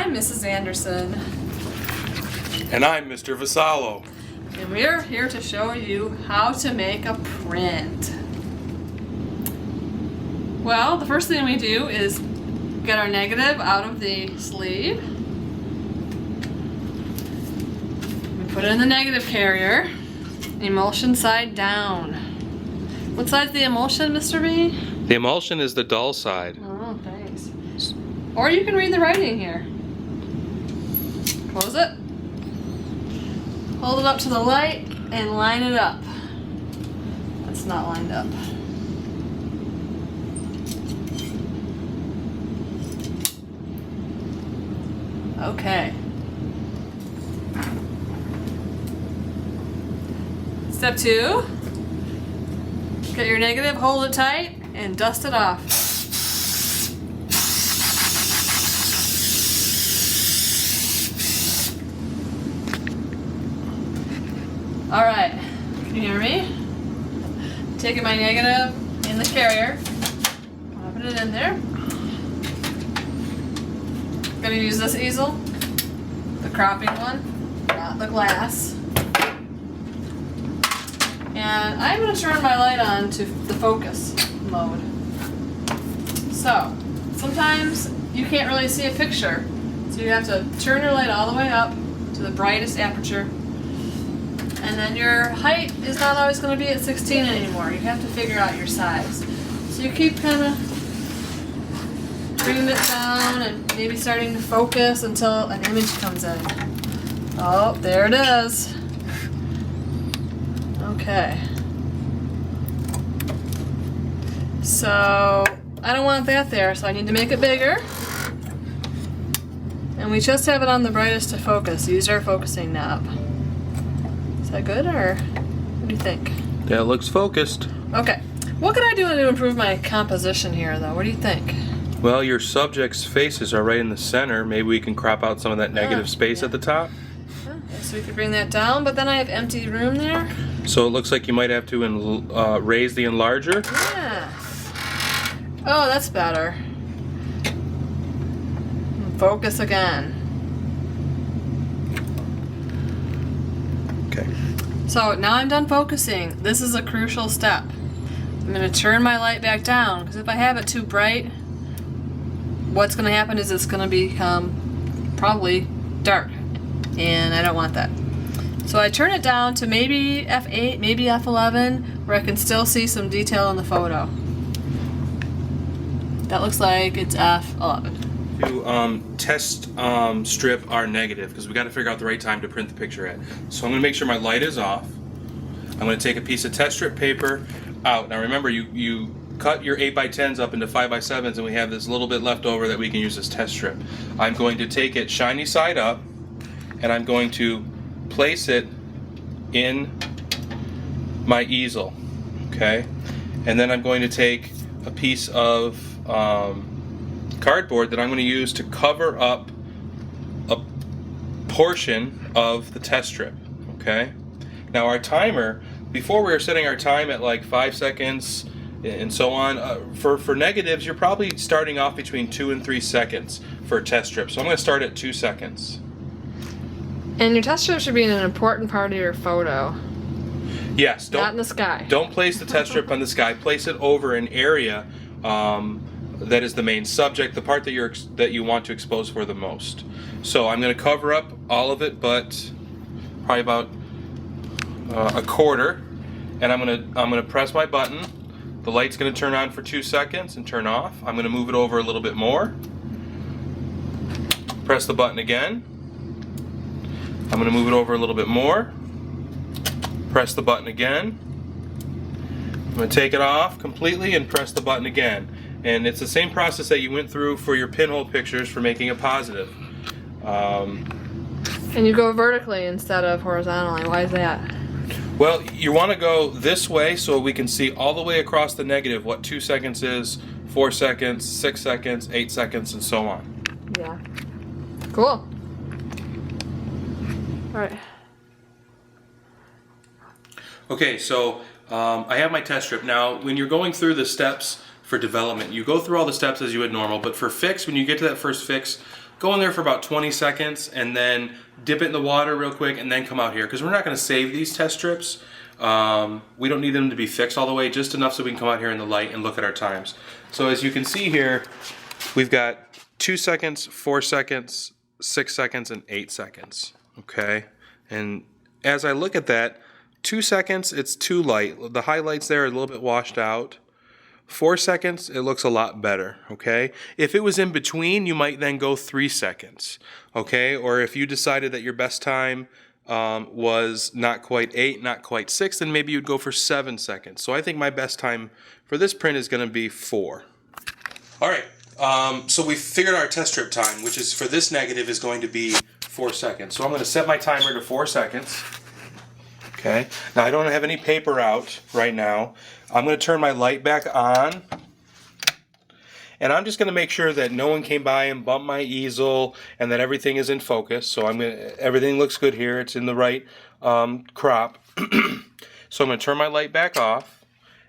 I'm Mrs. Anderson. And I'm Mr. Vassallo. And we're here to show you how to make a print. Well, the first thing we do is get our negative out of the sleeve. We put it in the negative carrier. Emulsion side down. What side's the emulsion, Mr. B? The emulsion is the dull side. Oh, thanks. Or you can read the writing here. Close it. Hold it up to the light and line it up. That's not lined up. Okay. Step 2. Get your negative, hold it tight, and dust it off. Alright, can you hear me? Taking my negative in the carrier, popping it in there. Gonna use this easel, the cropping one, not the glass. And I'm going to turn my light on to the focus mode. So, sometimes you can't really see a picture, so you have to turn your light all the way up to the brightest aperture. And then your height is not always going to be at 16 anymore. You have to figure out your size. So you keep kind of bringing it down and maybe starting to focus until an image comes in. Oh, there it is. Okay. So I don't want that there, so I need to make it bigger. And we just have it on the brightest to focus. Use our focusing knob. Is that good, or what do you think? That looks focused. Okay. What can I do to improve my composition here, though? What do you think? Well, your subject's faces are right in the center. Maybe we can crop out some of that negative space at the top. Okay, so we could bring that down, but then I have empty room there. So it looks like you might have to raise the enlarger. Yeah. Oh, that's better. Focus again. Okay. So now I'm done focusing. This is a crucial step. I'm going to turn my light back down, because if I have it too bright, what's going to happen is it's going to become probably dark, and I don't want that. So I turn it down to maybe f8, maybe f11, where I can still see some detail in the photo. That looks like it's f11. To test strip our negative, because we got to figure out the right time to print the picture at. So I'm going to make sure my light is off. I'm going to take a piece of test strip paper out. Now remember, you cut your 8x10s up into 5x7s, and we have this little bit left over that we can use as test strip. I'm going to take it shiny side up, and I'm going to place it in my easel, okay? And then I'm going to take a piece of cardboard that I'm going to use to cover up a portion of the test strip, okay? Now our timer, before we were setting our time at like 5 seconds and so on, for negatives you're probably starting off between 2 and 3 seconds for a test strip. So I'm going to start at 2 seconds. And your test strip should be an important part of your photo. Yes, Not in the sky. Don't place the test strip on the sky. Place it over an area that is the main subject, the part that you want to expose for the most. So I'm going to cover up all of it, but probably about a quarter, and I'm going to press my button. The light's going to turn on for 2 seconds and turn off. I'm going to move it over a little bit more. Press the button again. I'm going to move it over a little bit more. Press the button again. I'm going to take it off completely and press the button again. And it's the same process that you went through for your pinhole pictures for making a positive. And you go vertically instead of horizontally. Why is that? Well, you want to go this way so we can see all the way across the negative what 2 seconds is, 4 seconds, 6 seconds, 8 seconds, and so on. Yeah. Cool. All right. Okay, so I have my test strip. Now, when you're going through the steps for development, you go through all the steps as you would normal, but for fix, when you get to that first fix, go in there for about 20 seconds and then dip it in the water real quick and then come out here, because we're not going to save these test strips. We don't need them to be fixed all the way, just enough so we can come out here in the light and look at our times. So as you can see here, we've got 2 seconds, 4 seconds, 6 seconds, and 8 seconds. Okay, and as I look at that, 2 seconds, it's too light. The highlights there are a little bit washed out. 4 seconds, it looks a lot better, okay? If it was in between, you might then go 3 seconds, okay? Or if you decided that your best time was not quite 8, not quite 6, then maybe you'd go for 7 seconds. So I think my best time for this print is going to be 4. All right, so we figured our test strip time, which is for this negative is going to be 4 seconds. So I'm going to set my timer to 4 seconds. Okay, now I don't have any paper out right now. I'm going to turn my light back on, and I'm just going to make sure that no one came by and bumped my easel and that everything is in focus. So everything looks good here. It's in the right crop. So I'm going to turn my light back off,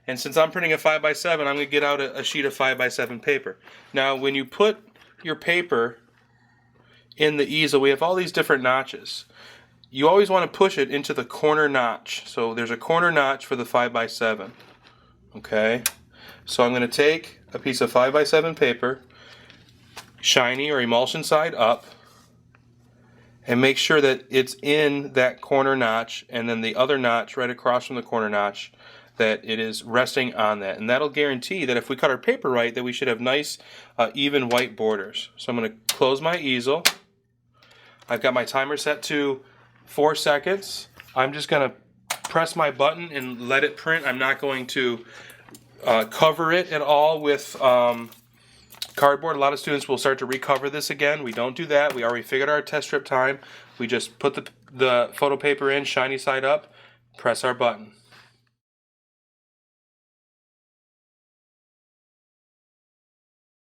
and since I'm printing a 5x7, I'm going to get out a sheet of 5x7 paper. Now when you put your paper in the easel, we have all these different notches. You always want to push it into the corner notch. So there's a corner notch for the 5x7. Okay, so I'm going to take a piece of 5x7 paper, shiny or emulsion side up, and make sure that it's in that corner notch, and then the other notch right across from the corner notch, that it is resting on that. And that'll guarantee that if we cut our paper right, that we should have nice even white borders. So I'm going to close my easel. I've got my timer set to 4 seconds. I'm just going to press my button and let it print. I'm not going to cover it at all with cardboard. A lot of students will start to recover this again. We don't do that. We already figured our test strip time. We just put the photo paper in, shiny side up, press our button.